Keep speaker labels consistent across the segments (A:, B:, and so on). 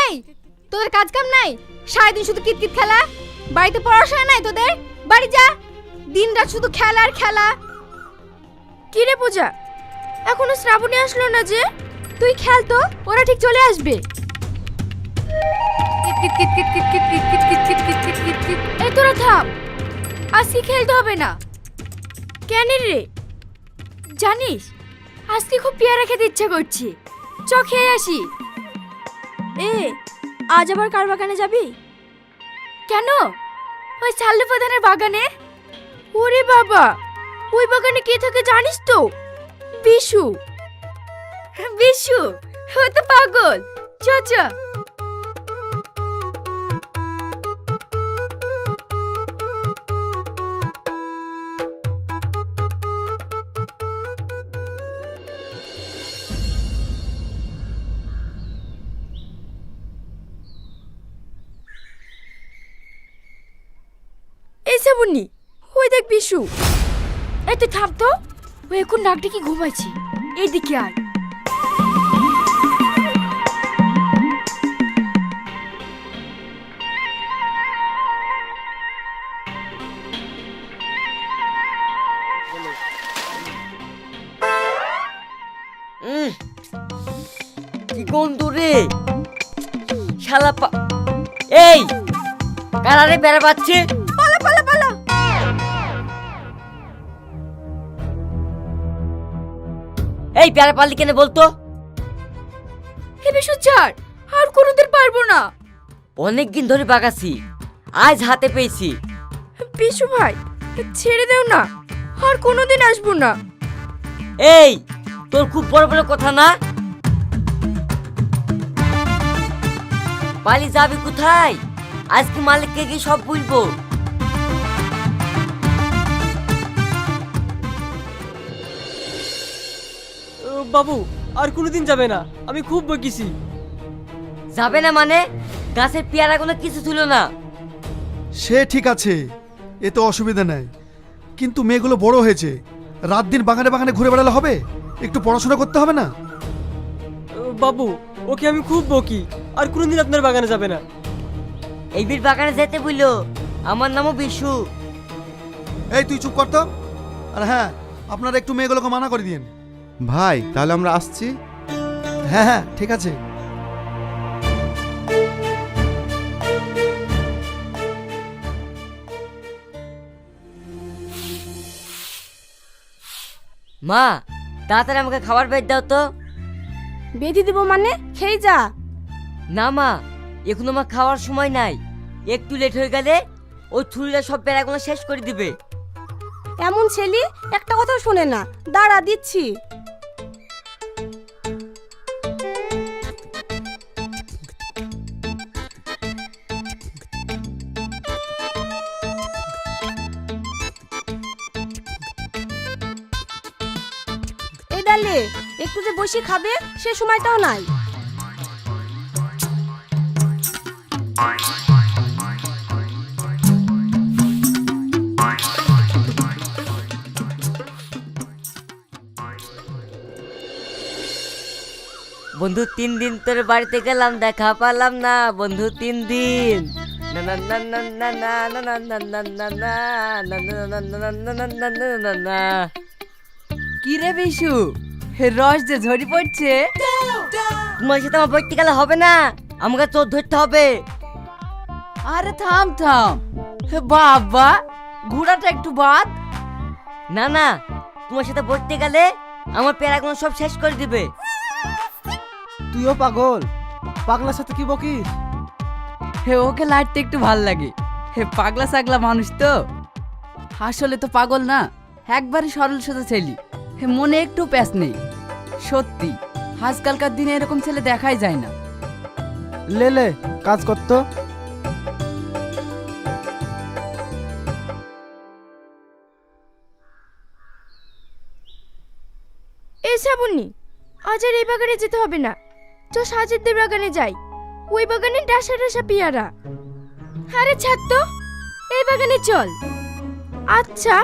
A: এই, তোদের কাজ কাম নাই? সারাদিন শুধু কিতকিত খেলা। বাড়িতে পড়াশোনা নাই তোদের? বাড়ি যা, দিনরাত শুধু খেলা আর খেলা। কি রে পূজা, এখনো শ্রাবণী আসলো না যে? তুই খেল তো, ওরা ঠিক চলে আসবে। এই তোরা থাম, আজকে খেলতে হবে না। কেন রে? জানিস আজকে খুব পেয়ারা খেতে ইচ্ছা করছে, চ খেয়ে আসি। আজ আবার কার বাগানে যাবি? কেন? ওই সাল্লু প্রধানের বাগানে। ওরে বাবা, ওই বাগানে কে থাকে জানিস তো? বিশু। বিশু ও তো পাগল। চ চ। এই শ্রাবণী, ওই দেখ বিশু। এই তুই থাম তো, ও এখন নাক ডেকে ঘুমাইছি। এইদিকে আয়।
B: কি গন্ধ রে শালা এই কারারে বেড়া পাচ্ছে।
A: পালা পালা পালা।
B: এই বেড়া পারলি কেন বলতো?
A: হে বিশু ছাড়, আর কোনোদিন পারবো না।
B: অনেকদিন ধরে বাগাছি, আজ হাতে পেয়েছি।
A: বিশু ভাই ছেড়ে দেও না, আর কোনোদিন আসবো না।
B: এই তোর খুব বড় বড় কথা না? পালিয়ে যাবি কোথায়? আজকে মালিককে গিয়ে সব বলবো।
C: বাবু আর কোনোদিন যাবে না, আমি খুব বকিছি।
B: যাবে না মানে? গাছের পেয়ারা কোনো কিছু ছিল না।
D: সে ঠিক আছে, এ তো অসুবিধা নাই, কিন্তু মেয়েগুলো বড় হয়েছে, রাত দিন বাগানে বাগানে ঘুরে বেড়ালে হবে? একটু পড়াশোনা করতে হবে না?
C: বাবু ওকে আমি খুব বকি, আর কোনোদিন আপনার বাগানে যাবে না।
B: এই বীর বাগানে যেতে বললো, আমার নামও বিশু।
D: এই তুই চুপ কর তো। আর হ্যাঁ, আপনারা একটু মেয়েগুলোকে মানা করে দিন।
E: ভাই তাহলে আমরা আসছি।
D: হ্যাঁ হ্যাঁ ঠিক আছে।
B: মা তাড়াতাড়ি আমাকে খাবার বের দাও তো।
A: বেঁধে দিব মানে? খেয়ে যা।
B: না মা, এখন আমার খাওয়ার সময় নাই। একটু লেট হয়ে গেলে ওই ছুরিরা সব পেয়ারাগুলো শেষ করে দিবে।
A: এমন ছেলে একটা কথাও শোনে না। দাঁড়া দিচ্ছি। এই ডালে একটু যে বসে খাবে সে সময়টাও নাই।
B: বন্ধু 3 দিন তোর বাড়িতে গেলাম, দেখা পালাম না বন্ধু 3 দিন। না না না না না না না না না না না না না না না না।
F: কি রে বিশু, রস যে ঝরি পড়ছে।
B: তোমার সাথে আমার বইতে গেলে হবে না, আমাকে চোর ধরতে হবে।
F: আরে থাম থাম, বাবা ঘোড়াটা একটু বাদ।
B: না না, তোমার সাথে বইতে গেলে আমার পেয়ারাগুলো সব শেষ করে দিবে।
C: তুইও পাগল, পাগলার সাথে কি বকিস?
F: ওকে লাইটতে একটু ভাল লাগে। পাগলা সাগলা মানুষ তো, আসলে তো পাগল না, একবারই সরল সোজা ছেলে। মনে একটু প্যাস নেই। সত্যি আজকালকার দিনে এরকম ছেলে দেখাই যায় না।
C: লে লে কাজ করতো।
A: এই শ্রাবণী, আজ আর এই বাগানে যেতে হবে না। চ সাজিদদের বাগানে যাই, ওই বাগানে ডাসা ডাসা পেয়ারা। আরে ছাড় তো, এই বাগানে চল। আচ্ছা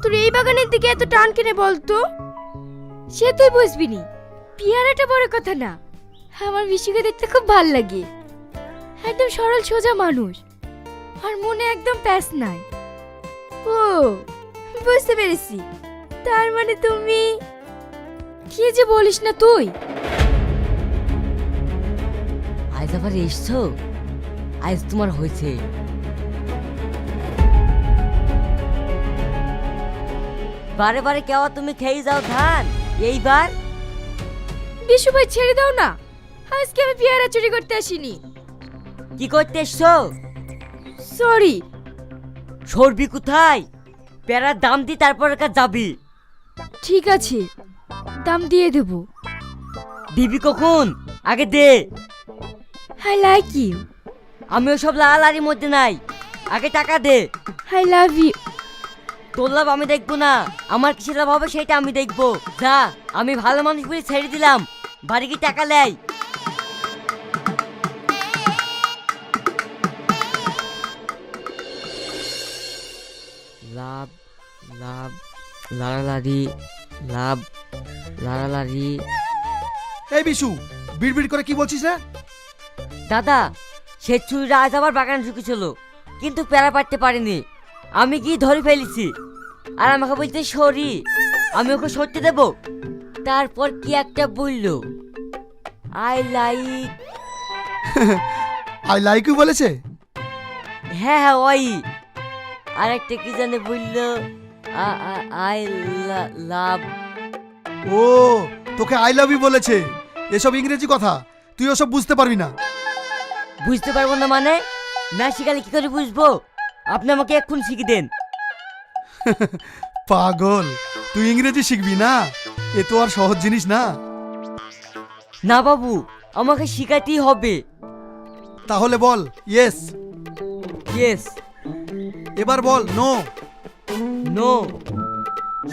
A: তোর এই বাগানের দিকে এত টান কেনে বলতো? সে তুই বুঝবি নি, পেয়ারাটা বড় কথা না, আমার বিশুকে দেখতে খুব ভাল লাগে। একদম সরল সোজা মানুষ, আর মনে একদম প্যাস নাই। ও, বুঝতে পেরেছি, তার মানে তুমি কি যে বলিস না তুই।
B: আজ আবার এসছো? আজ তোমার হয়েছে। বারে বারে কেওয়া তুমি খেয়ে যাও ধান, এইবার
A: বিশু ভাই ছেড়ে দাও না, আজকে আমি পেয়ারা চুরি করতে আসিনি।
B: কি করতে এসছো?
A: সরি।
B: সরবি কোথায়? প্যারার দাম দি তারপর কাজ যাবি।
A: ঠিক আছে, দাম দিয়ে দেবো।
B: দিবি কখন? আগে দে।
A: I like you.
B: আমি ওসব লালারির মধ্যে নাই, আগে টাকা দে।
A: I love you.
B: তোর লাভ আমি দেখবো না, আমার কিসের লাভ হবে সেটা আমি দেখবো। যা, আমি ভালো মানুষ বলে ছেড়ে দিলাম, বাড়ি কি টাকা লেয়। লাভ লাভ লাড়ালাড়ি, লাভ লাড়ালাড়ি।
D: এই বিশু, বিড়বিড় করে কি বলছিস রে?
B: দাদা, সে চুরিরা আজ আবার বাগানে ঢুকেছিল, কিন্তু প্যারা পারতে পারিনি। আমি কি ধরে ফেলেছি, আর আমাকে বলতে সরি। আমি ওকে সরতে দেব? তারপর কি একটা বললো, I like.
D: I like you বলেছে?
B: হ্যাঁ হ্যাঁ ওই। আর একটা কি জানে বললো, আই লাভ।
D: ও, তোকে আই লাভ ইউ বলেছে। এসব ইংরেজি কথা, তুই ওসব বুঝতে পারবি না।
B: বুঝতে পারবো না মানে? না শিখালে কি করে বুঝবো? আপনি আমাকে এক্ষুন শিখিয়ে দেন।
D: পাগল, তুই ইংরেজি শিখবি না? এ তো আর সহজ জিনিস না।
B: না বাবু, আমাকে শিখাতেই হবে।
D: তাহলে বল ইয়েস।
B: ইয়েস।
D: এবার বল নো।
B: নো।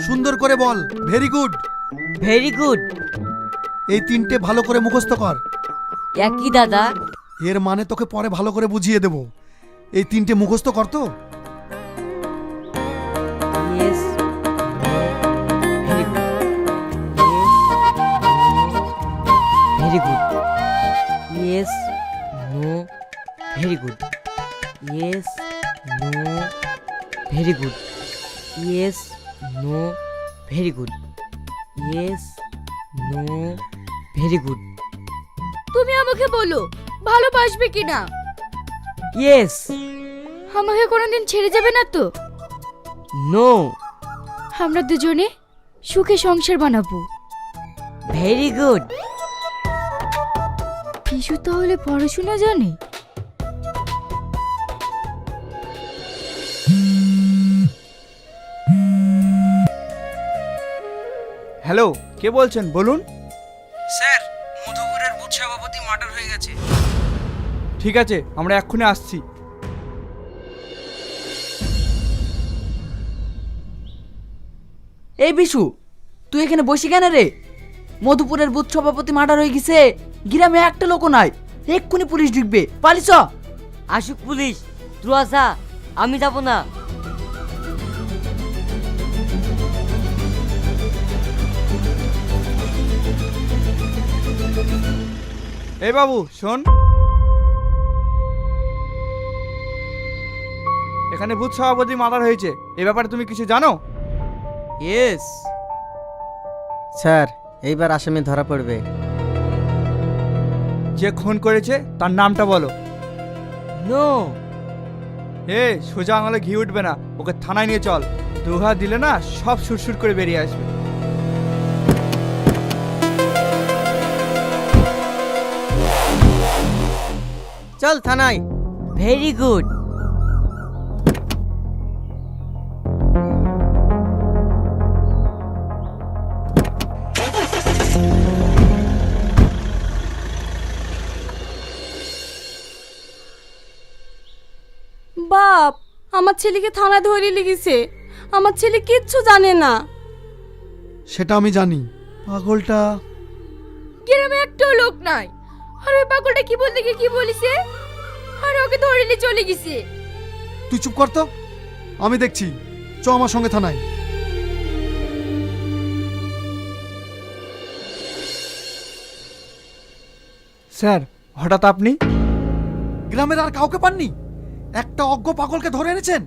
D: সুন্দর করে বল ভেরি গুড।
B: Very good.
D: এই তিনটে ভালো করে মুখস্থ কর।
B: একই দাদা।
D: এর মানে তোকে পরে ভালো করে বুঝিয়ে দেব। এই তিনটে মুখস্থ কর তো।
B: Yes. Very good. Yes. No. Very good. Yes. No. Very good. Yes. No. Very good. Yes. No. Very good.
A: তুমি আমাকে বলো ভালোবাসবে কিনা।
B: ইয়েস।
A: আমাকে কোনোদিন ছেড়ে যাবে না তো?
B: নো।
A: আমরা দুজনে সুখে সংসার বানাবো।
B: Very good.
A: বিশু তাহলে পড়াশোনা জানে?
G: হ্যালো, কে বলছেন বলুন?
H: স্যার, মধুপুরের বুথ সভাপতি মার্ডার হয়ে গেছে।
G: ঠিক আছে, আমরা এক্ষুনি আসছি।
F: এই বিশু, তুই এখানে বসি কেন রে? মধুপুরের বুথ সভাপতি মার্ডার হয়ে গেছে, গ্রামে একটা লোকও নাই। এক্ষুনি পুলিশ ঢুকবে, পালিস।
B: আসুক পুলিশ, তুই আসা, আমি যাব না।
G: এই বাবু শোন, এখানে বুথ সভাপতি মার্ডার হয়েছে, এই ব্যাপারে তুমি কিছু জানো?
C: ইয়েস
I: স্যার, এইবার আসামি ধরা পড়বে।
G: যে খুন করেছে তার নামটা বলো।
B: নো।
G: এ সোজা আঙুলে ঘি উঠবে না, ওকে থানায় নিয়ে চল। দুহা দিলে না সব সুরসুর করে বেরিয়ে আসবে।
I: চল থানায়।
B: Very good.
A: বাপ, আমার ছেলেকে থানায় ধরে লেগেছে। আমার ছেলে কিচ্ছু জানে না।
D: সেটা আমি জানি। পাগলটা
A: গ্রামে একটাও লোক নাই, আর ওই পাগলটা কি বলতে গিয়ে কি বলিছে, আর ওকে ধরে নিয়ে চলে গেছে।
D: তুই চুপ কর তো, আমি দেখছি। চ আমার সঙ্গে থানায়।
G: স্যার হঠাৎ আপনি?
D: গ্রামের আর কাউকে পাননি? একটা অজ্ঞ পাগলকে ধরে এনেছেন।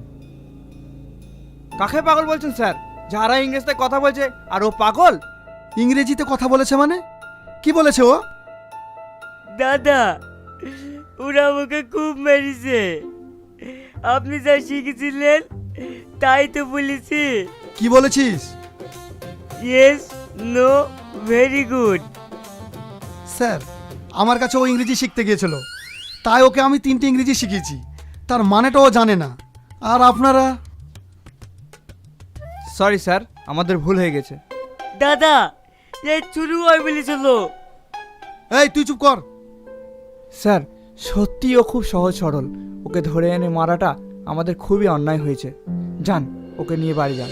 G: কাকে পাগল বলছেন স্যার? যারা ইংরেজিতে কথা বলছে আর ও পাগল?
D: ইংরেজিতে কথা বলেছে মানে? কি বলেছে ও?
B: দাদা, ওরা আমাকে খুব মেরেছে। আপনি যা শিখেছিলেন তাই তো বলেছি।
D: কি বলেছিস?
B: Yes, no, very good.
D: Sir, আমার কাছে ও ইংরেজি শিখতে গিয়েছিল, তাই ওকে আমি 3টে ইংরেজি শিখিয়েছি। তার মানেটাও জানে না। আর আপনারা?
G: সরি স্যার, আমাদের ভুল হয়ে গেছে।
B: দাদা, এই চুরু হয় বলেছিল।
D: এই তুই চুপ কর।
G: স্যার সত্যি ও খুব সহজ সরল, ওকে ধরে এনে মারাটা আমাদের খুবই অন্যায় হয়েছে। যান, ওকে নিয়ে বাড়ি যান।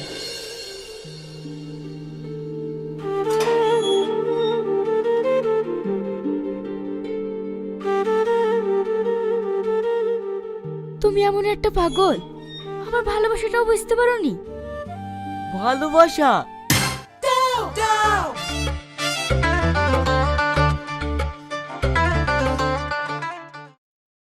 A: তুমি এমন একটা পাগল, আমার ভালোবাসাটাও বুঝতে পারোনি।
B: ভালোবাসা?